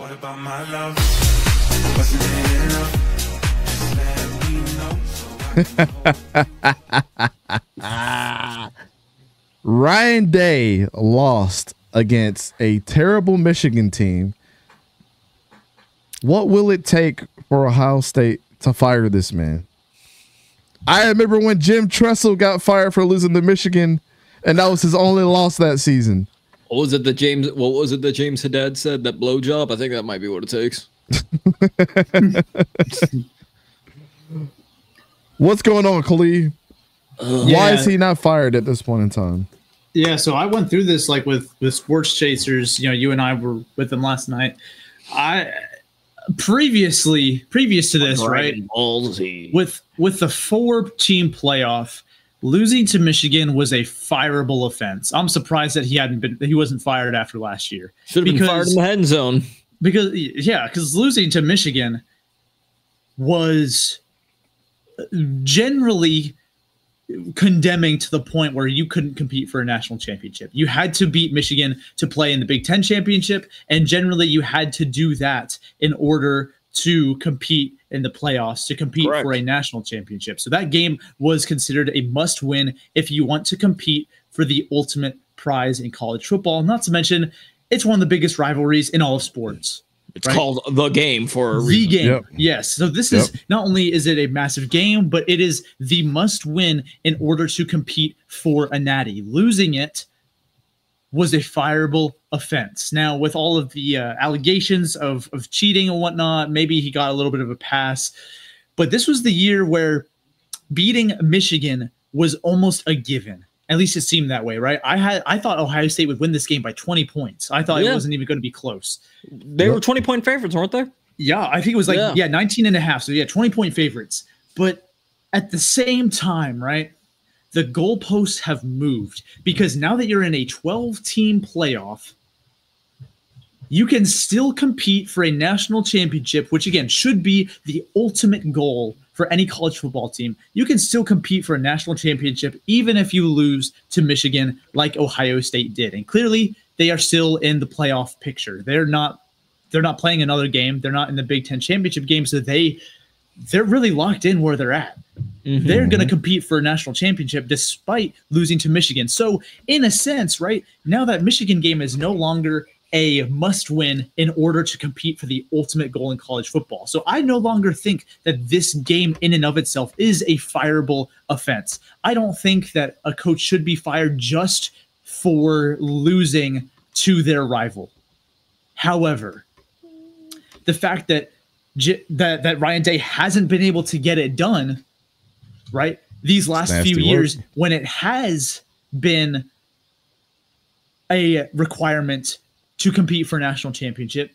What about my love? Wasn't it enough? Just let me know. Ryan Day lost against a terrible Michigan team. What will it take for Ohio State to fire this man? I remember when Jim Tressel got fired for losing to Michigan, and that was his only loss that season. What was it that James Haddad said? That blowjob? I think that might be what it takes. What's going on, Khalid? Why is he not fired at this point in time? Yeah, so I went through this like with Sports Chasers. You know, you and I were with them last night. Previous to this, right? With the 4-team playoff, losing to Michigan was a fireable offense. I'm surprised that he wasn't fired after last year. Should have been fired in the end zone. Because losing to Michigan was generally condemning to the point where you couldn't compete for a national championship. You had to beat Michigan to play in the Big Ten championship, and generally you had to do that in order to compete in the playoffs, to compete for a national championship. So that game was considered a must-win if you want to compete for the ultimate prize in college football. Not to mention, it's one of the biggest rivalries in all of sports. It's called the game for a reason. The game, yes. So this is not only is it a massive game, but it is the must-win in order to compete for a natty. Losing it was a fireable offense. Now, with all of the allegations of cheating and whatnot, maybe he got a little bit of a pass. But this was the year where beating Michigan was almost a given. At least it seemed that way, right? I thought Ohio State would win this game by 20 points. I thought it wasn't even going to be close. They were 20-point favorites, weren't they? Yeah, I think it was like 19 and a half. So 20-point favorites. But at the same time, right, the goalposts have moved because now that you're in a 12-team playoff, you can still compete for a national championship, which again should be the ultimate goal for any college football team. You can still compete for a national championship even if you lose to Michigan like Ohio State did. And clearly they are still in the playoff picture. They're not playing another game. They're not in the Big Ten championship game. So they're really locked in where they're at. Mm-hmm. They're going to compete for a national championship despite losing to Michigan. So in a sense, right, now that Michigan game is no longer a must-win in order to compete for the ultimate goal in college football. So I no longer think that this game in and of itself is a fireable offense. I don't think that a coach should be fired just for losing to their rival. However, the fact that that Ryan Day hasn't been able to get it done, right, these last few years when it has been a requirement to compete for a national championship,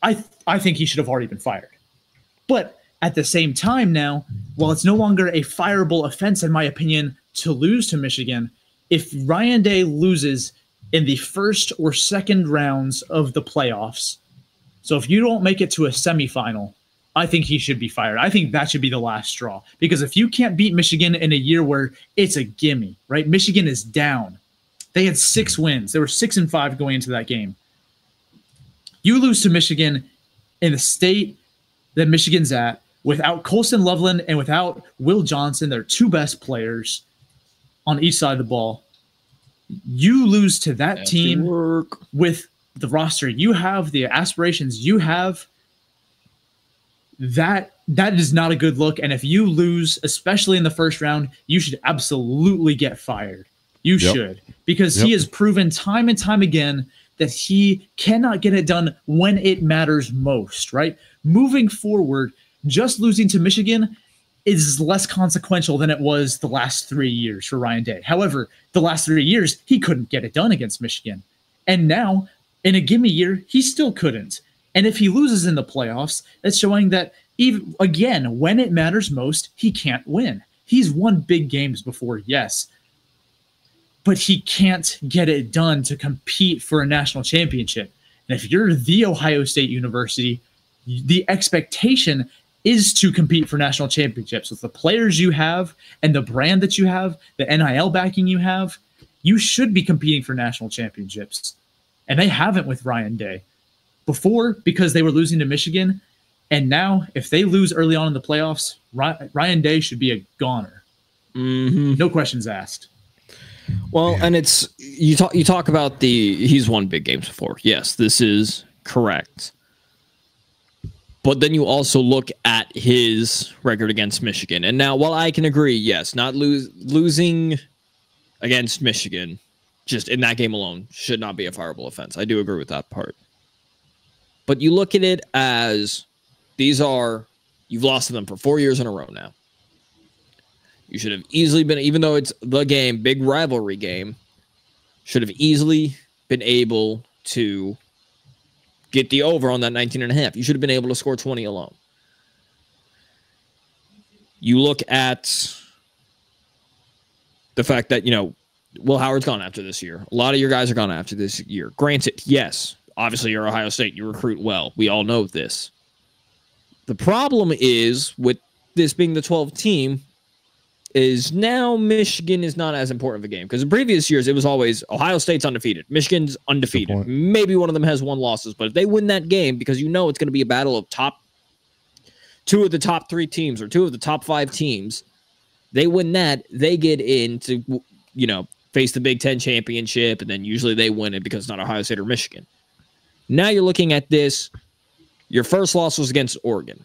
I think he should have already been fired. But at the same time now, while it's no longer a fireable offense, in my opinion, to lose to Michigan, if Ryan Day loses in the first or second rounds of the playoffs, so if you don't make it to a semifinal, I think he should be fired. I think that should be the last straw. Because if you can't beat Michigan in a year where it's a gimme, right? Michigan is down. They had 6 wins. They were 6-5 going into that game. You lose to Michigan in the state that Michigan's at without Colson Loveland and without Will Johnson, their 2 best players on each side of the ball. You lose to that team with the roster you have, the aspirations you have. That is not a good look. And if you lose, especially in the first round, you should absolutely get fired. You should, because he has proven time and time again that he cannot get it done when it matters most, right? Moving forward, just losing to Michigan is less consequential than it was the last 3 years for Ryan Day. However, the last 3 years, he couldn't get it done against Michigan. And now, in a gimme year, he still couldn't. And if he loses in the playoffs, that's showing that, even again, when it matters most, he can't win. He's won big games before, yes, but he can't get it done to compete for a national championship. And if you're the Ohio State University, the expectation is to compete for national championships. With the players you have and the brand that you have, the NIL backing you have, you should be competing for national championships. And they haven't with Ryan Day. before because they were losing to Michigan. And now, if they lose early on in the playoffs, Ryan Day should be a goner. No questions asked. Well, and it's you talk about he's won big games before. Yes, this is correct. But then you also look at his record against Michigan. And now, while I can agree, yes, not losing against Michigan, just in that game alone, should not be a fireable offense. I do agree with that part. But you look at it as you've lost to them for 4 years in a row now. You should have easily been, even though it's the game, big rivalry game, should have easily been able to get the over on that 19.5. You should have been able to score 20 alone. You look at the fact that, Will Howard's gone after this year. A lot of your guys are gone after this year. Granted, yes, obviously you're Ohio State. You recruit well. We all know this. The problem is, with this being the 12th team, is now Michigan is not as important of a game. Because in previous years, it was always Ohio State's undefeated. Michigan's undefeated. Maybe one of them has 1 losses. But if they win that game, because it's going to be a battle of 2 of the top 3 teams or 2 of the top 5 teams, they win that, they get into, face the Big Ten championship, and then usually they win it because it's not Ohio State or Michigan. Now you're looking at this. Your first loss was against Oregon.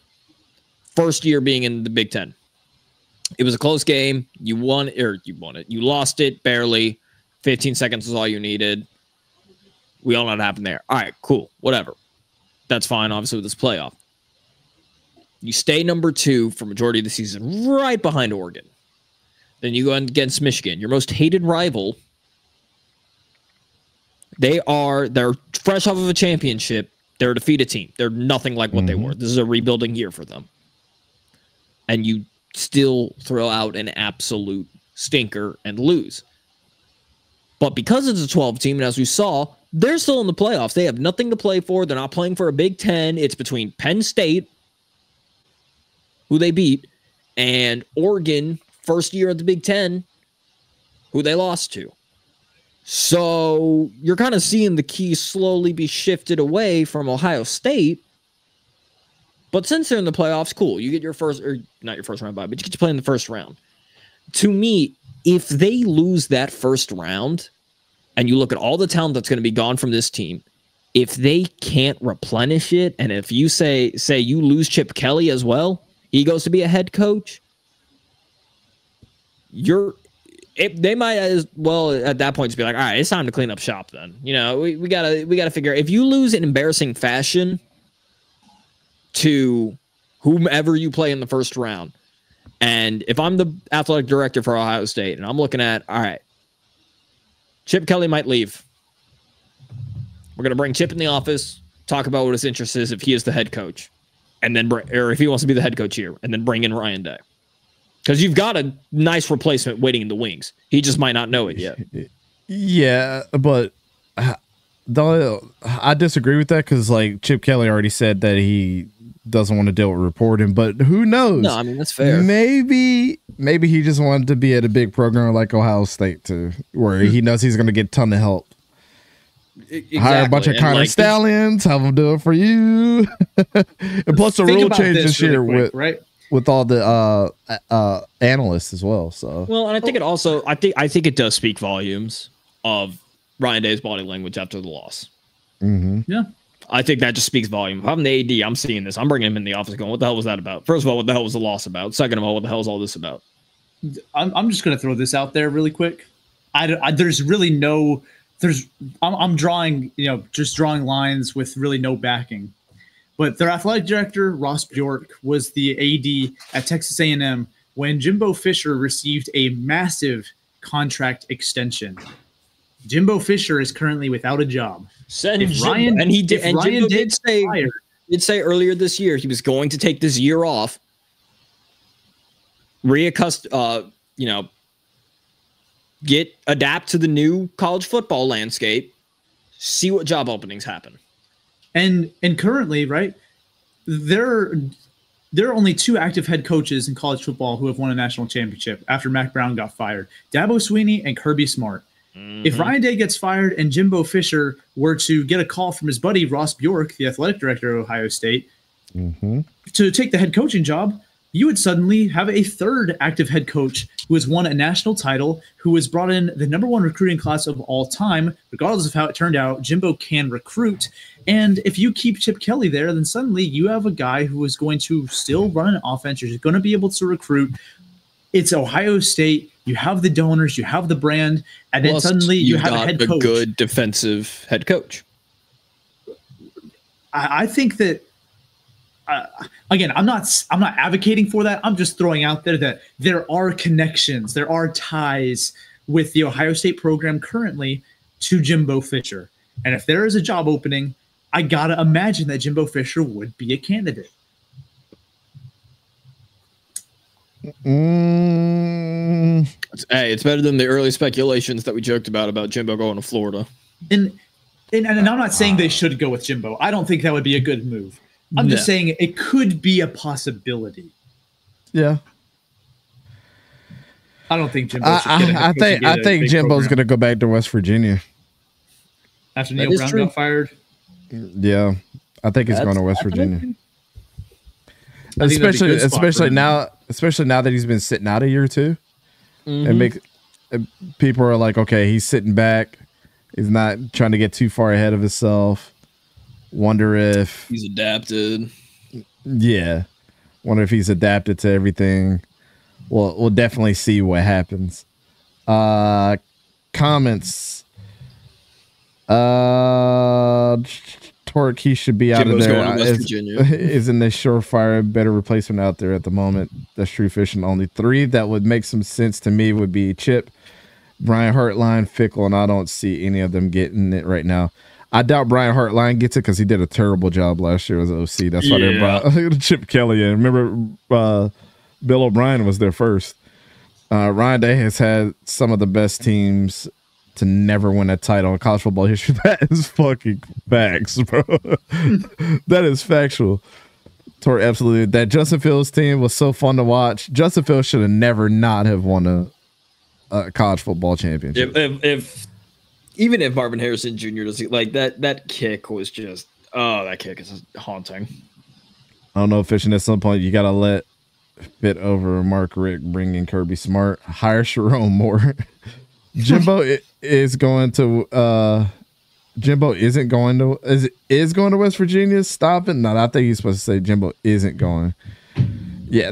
First year being in the Big Ten. It was a close game. You won it. You lost it barely. 15 seconds was all you needed. We all know what happened there. All right, cool. Whatever. That's fine, obviously, with this playoff. You stay number 2 for majority of the season, right behind Oregon. Then you go against Michigan, your most hated rival. They're fresh off of a championship. They're a defeated team. They're nothing like what they were. This is a rebuilding year for them. And you still throw out an absolute stinker and lose. But because it's a 12 team, and as we saw, they're still in the playoffs. They have nothing to play for. They're not playing for a Big Ten. It's between Penn State, who they beat, and Oregon, first year at the Big Ten, who they lost to. So you're kind of seeing the key slowly be shifted away from Ohio State. But since they're in the playoffs, cool. You get your first, or not your first round bye, but you get to play in the first round. To me, if they lose that first round, and you look at all the talent that's going to be gone from this team, if they can't replenish it, and if you say you lose Chip Kelly as well, he goes to be a head coach, they might as well at that point just be like, all right, it's time to clean up shop then. We gotta figure out, if you lose in embarrassing fashion to whomever you play in the first round, and if I'm the athletic director for Ohio State and I'm looking at, all right, Chip Kelly might leave. We're going to bring Chip in the office, talk about what his interest is if he is the head coach, and then or if he wants to be the head coach here, and then bring in Ryan Day. Because you've got a nice replacement waiting in the wings. He just might not know it yet. Yeah, but I disagree with that because, Chip Kelly already said that he doesn't want to deal with reporting. But who knows? No, I mean, that's fair. Maybe he just wanted to be at a big program like Ohio State too, where he knows he's going to get a ton of help. Exactly. Hire a bunch of Connor Stallions, have them do it for you. And plus the rule change this year with all the analysts as well. So and I think it also I think it does speak volumes of Ryan Day's body language after the loss. Yeah, I think that just speaks volume. If I'm the AD, I'm seeing this. I'm bringing him in the office going, what the hell was that about? First of all, what the hell was the loss about? Second of all, what the hell is all this about? I'm just going to throw this out there really quick. There's really no. I'm drawing, just drawing lines with really no backing. But their athletic director, Ross Bjork, was the AD at Texas A&M when Jimbo Fisher received a massive contract extension. Jimbo Fisher is currently without a job. Jimbo did say earlier this year he was going to take this year off, adapt to the new college football landscape, see what job openings happen. And currently, right, there are only 2 active head coaches in college football who have won a national championship after Mac Brown got fired: Dabo Swinney and Kirby Smart. If Ryan Day gets fired and Jimbo Fisher were to get a call from his buddy Ross Bjork, the athletic director of Ohio State, to take the head coaching job, you would suddenly have a third active head coach who has won a national title, who has brought in the #1 recruiting class of all time. Regardless of how it turned out, Jimbo can recruit. And if you keep Chip Kelly there, then suddenly you have a guy who is going to still run an offense. You're going to be able to recruit. It's Ohio State. You have the donors. You have the brand. And then suddenly you have a head coach. A good defensive head coach. I think that, again, I'm not advocating for that. I'm just throwing out there that there are connections, there are ties with the Ohio State program currently to Jimbo Fisher. And if there is a job opening, I gotta imagine that Jimbo Fisher would be a candidate. Hey, it's better than the early speculations that we joked about Jimbo going to Florida. And I'm not saying they should go with Jimbo. I don't think that would be a good move. I'm just saying it could be a possibility. Yeah. I don't think Jimbo I think Jimbo's going to go back to West Virginia. After Neil Brown got fired? Yeah. I think he's going to West Virginia. Especially now that he's been sitting out a year or two. And people are like, okay, he's sitting back. He's not trying to get too far ahead of himself. Wonder if he's adapted. Yeah. Wonder if he's adapted to everything. We'll definitely see what happens. Comments. Torque, he should be out of there. Going to West Virginia. Isn't this surefire better replacement out there at the moment? That's true fishing. Only 3 that would make some sense to me would be Chip, Brian Hartline, Fickle, and I don't see any of them getting it right now. I doubt Brian Hartline gets it because he did a terrible job last year as OC. That's why they brought Chip Kelly in. Remember, Bill O'Brien was there first. Ryan Day has had some of the best teams to never win a title in college football history. That is fucking facts, bro. That is factual. Absolutely. That Justin Fields team was so fun to watch. Justin Fields should have never not have won a college football championship. Even if Marvin Harrison Jr. doesn't like that kick was just that kick is haunting. I don't know, Fishing, at some point you gotta let Fit over Mark Richt, bring in Kirby Smart, hire Sharon Moore. Jimbo is going to Jimbo isn't going to is going to West Virginia. Stop it. No, I think he's supposed to say Jimbo isn't going. Yeah.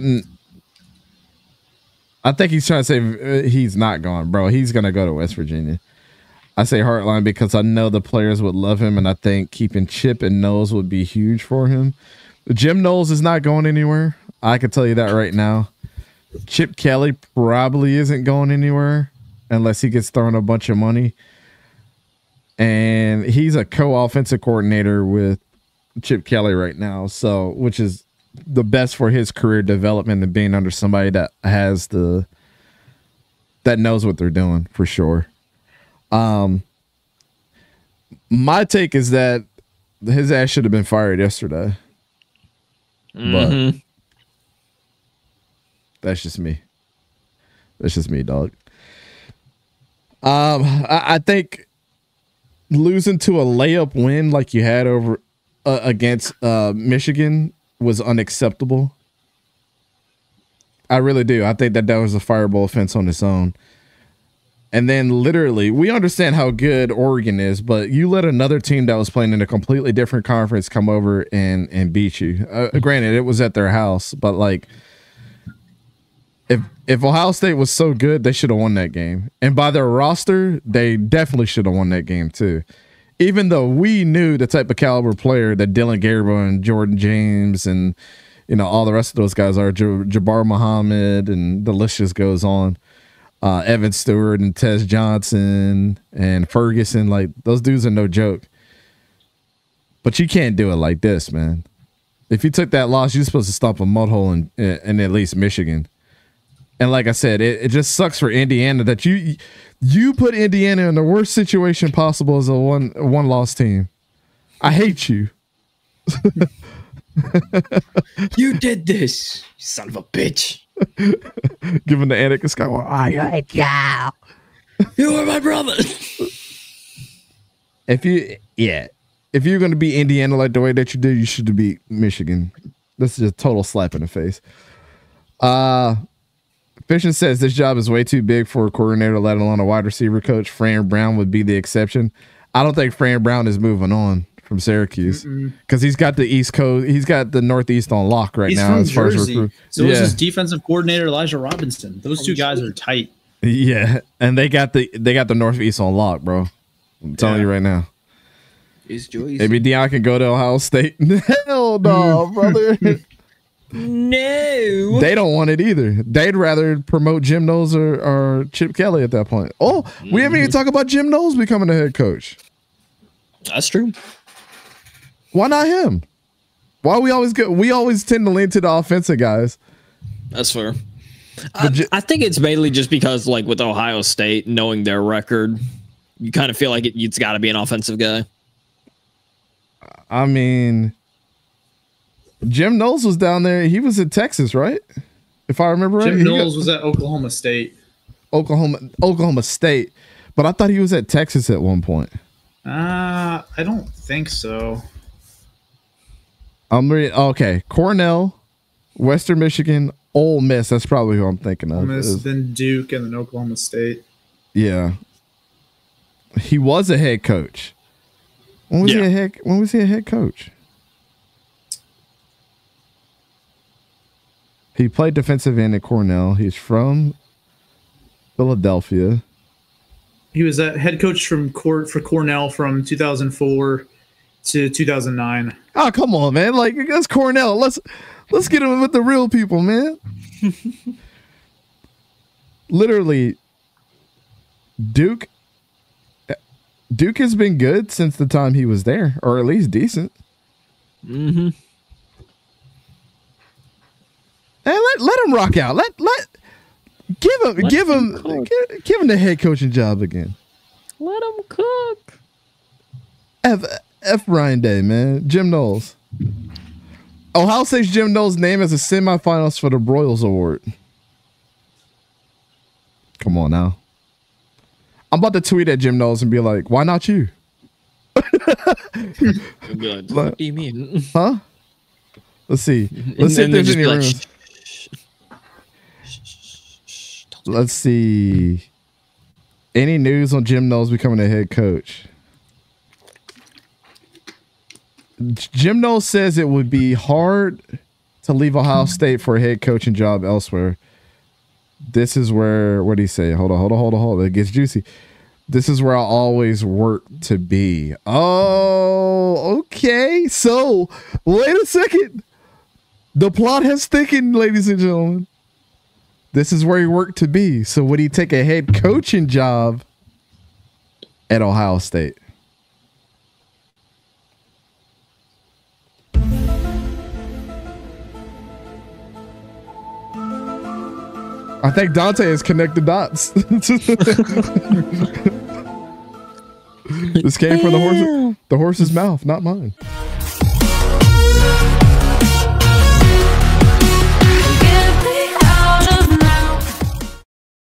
I think he's trying to say he's not going, bro. He's going to go to West Virginia. I say Heartline because I know the players would love him, and I think keeping Chip and Knowles would be huge for him. Jim Knowles is not going anywhere. I can tell you that right now. Chip Kelly probably isn't going anywhere unless he gets thrown a bunch of money. And he's a co-offensive coordinator with Chip Kelly right now, so which is the best for his career development and being under somebody that has that knows what they're doing for sure. My take is that his ass should have been fired yesterday. But that's just me. That's just me, dog. I think losing to a layup win like you had over against Michigan was unacceptable. I really do. I think that was a fireable offense on its own. And then literally, we understand how good Oregon is, but you let another team that was playing in a completely different conference come over and beat you. Granted, it was at their house, but like, if Ohio State was so good, they should have won that game. And by their roster, they definitely should have won that game too. Even though we knew the type of caliber player that Dylan Gabriel and Jordan James and all the rest of those guys are, Jabbar Muhammad, and the list just goes on. Evan Stewart and Tez Johnson and Ferguson, like those dudes are no joke. But you can't do it like this, man. If you took that loss, you're supposed to stop a mud hole in at least Michigan. And like I said, it just sucks for Indiana that you put Indiana in the worst situation possible as a one-loss team. I hate you. You did this, you son of a bitch. Giving the Anakin Skywalker, I hate you. You are my brother. If you're going to beat Indiana like the way that you did, you should beat Michigan. This is a total slap in the face. Fishing says this job is way too big for a coordinator, let alone a wide receiver coach. Fran Brown would be the exception. I don't think Fran Brown is moving on from Syracuse because he's got the East Coast, he's got the Northeast on lock right now as far as recruit. So is his defensive coordinator Elijah Robinson. Those two guys are tight. Yeah, and they got the Northeast on lock, bro. I'm telling you right now. Maybe Deion can go to Ohio State. Hell no, brother. No. They don't want it either. They'd rather promote Jim Knowles or Chip Kelly at that point. Oh, we haven't even talked about Jim Knowles becoming the head coach. That's true. Why not him? Why we always tend to lean to the offensive guys. That's fair. I think it's mainly just because, like, with Ohio State, knowing their record, you kind of feel like it's got to be an offensive guy. I mean, Jim Knowles was down there. He was in Texas, right? If I remember right. Jim Knowles was at Oklahoma State. Oklahoma State. But I thought he was at Texas at one point. I don't think so. I'm reading. Okay, Cornell, Western Michigan, Ole Miss. That's probably who I'm thinking of. Ole Miss, then Duke, and then Oklahoma State. Yeah, he was a head coach. When was he a head coach? He played defensive end at Cornell. He's from Philadelphia. He was a head coach for Cornell from 2004 to 2009. Oh, come on, man! Like, that's Cornell. Let's get him with the real people, man. Literally, Duke has been good since the time he was there, or at least decent. Mm-hmm. And let him rock out. Give him the head coaching job again. Let him cook. F Ryan Day, man. Jim Knowles. Ohio State's Jim Knowles named as a semifinalist for the Broyles Award. Come on now. I'm about to tweet at Jim Knowles and be like, why not you? Good. What do you mean? Huh? Let's see. Let's see if there's any rumors. Let's see. Any news on Jim Knowles becoming a head coach? Jim Knowles says it would be hard to leave Ohio State for a head coaching job elsewhere. This is where, what do you say? Hold on. It gets juicy. This is where I always work to be. Oh, okay. So, wait a second. The plot has thickened, ladies and gentlemen. This is where he worked to be. So, would he take a head coaching job at Ohio State? I think Dante has connected dots. This came from the horse's mouth, not mine.